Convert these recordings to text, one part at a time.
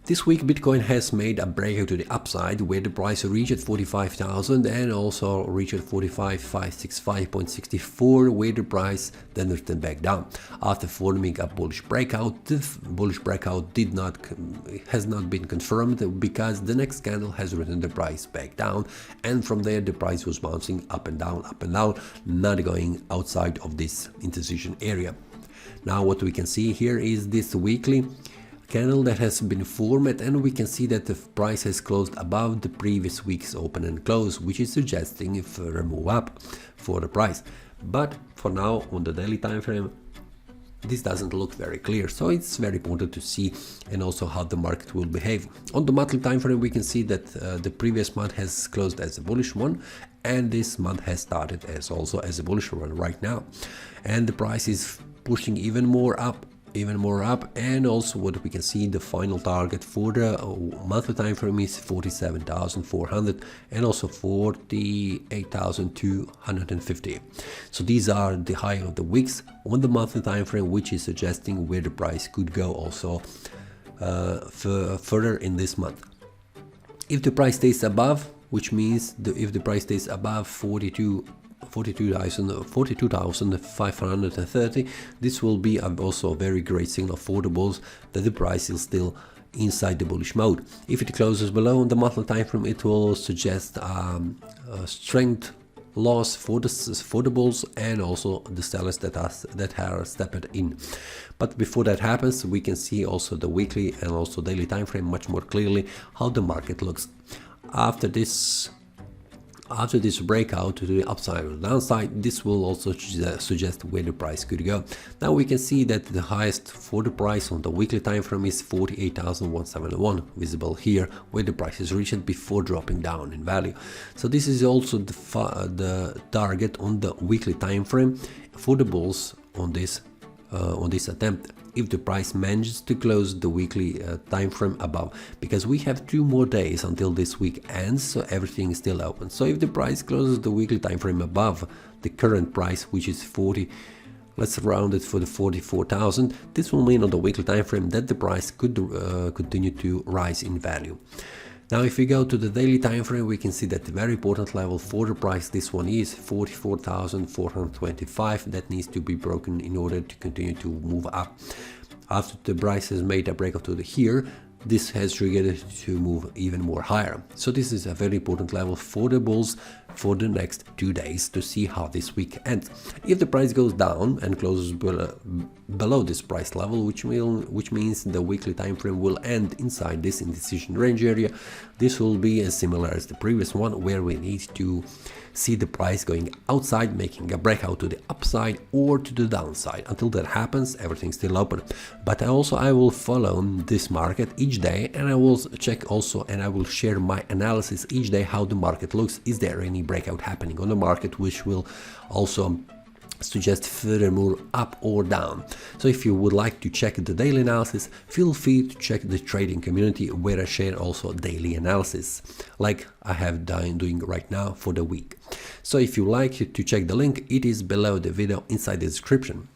This week Bitcoin has made a breakout to the upside where the price reached 45,000 and also reached 45,565.64 where the price then returned back down. After forming a bullish breakout, the bullish breakout has not been confirmed because the next candle has returned the price back down, and from there the price was bouncing up and down, not going outside of this indecision area. Now what we can see here is this weekly candle that has been formed, and we can see that the price has closed above the previous week's open and close, which is suggesting a further move up for the price. But for now, on the daily time frame, this doesn't look very clear, so it's very important to see and also how the market will behave. On the monthly time frame, we can see that the previous month has closed as a bullish one, and this month has started as also as a bullish one right now, and the price is pushing even more up, and also what we can see, the final target for the monthly time frame is 47,400 and also 48,250. So these are the high of the weeks on the monthly time frame, which is suggesting where the price could go also further in this month. If the price stays above, which means if the price stays above 42,530, this will be also a very great signal for the bulls that the price is still inside the bullish mode. If it closes below on the monthly time frame, it will suggest a strength loss for the bulls and also the sellers that are stepped in. But before that happens, we can see also the weekly and also daily time frame much more clearly how the market looks. After this breakout to the upside or downside, this will also suggest where the price could go. Now we can see that the highest for the price on the weekly time frame is 48,171, visible here, where the price is reached before dropping down in value. So this is also the target on the weekly time frame for the bulls on this attempt, if the price manages to close the weekly time frame above, because we have 2 more days until this week ends, so everything is still open. So if the price closes the weekly time frame above the current price, which is 40, let's round it for the 44,000, this will mean on the weekly time frame that the price could continue to rise in value. Now if we go to the daily time frame, we can see that the very important level for the price, this one is 44,425. that needs to be broken in order to continue to move up. After the price has made a breakout to here, this has triggered to move even more higher. So this is a very important level for the bulls for the next 2 days to see how this week ends. If the price goes down and closes below this price level, which means the weekly time frame will end inside this indecision range area, this will be as similar as the previous one, where we need to see the price going outside, making a breakout to the upside or to the downside. Until that happens, everything's still open. But I will follow this market each day, and I will check also, and I will share my analysis each day how the market looks. Is there any breakout happening on the market, which will also suggest further move up or down. So if you would like to check the daily analysis, feel free to check the trading community, where I share also daily analysis, like I have doing right now for the week. So if you like to check the link, it is below the video inside the description.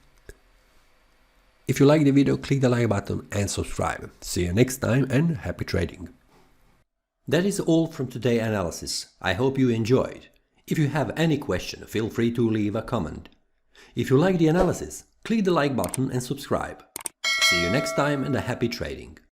If you like the video, click the like button and subscribe. See you next time, and happy trading. That is all from today's analysis. I hope you enjoyed. If you have any question, feel free to leave a comment. If you like the analysis, click the like button and subscribe. See you next time, and a happy trading.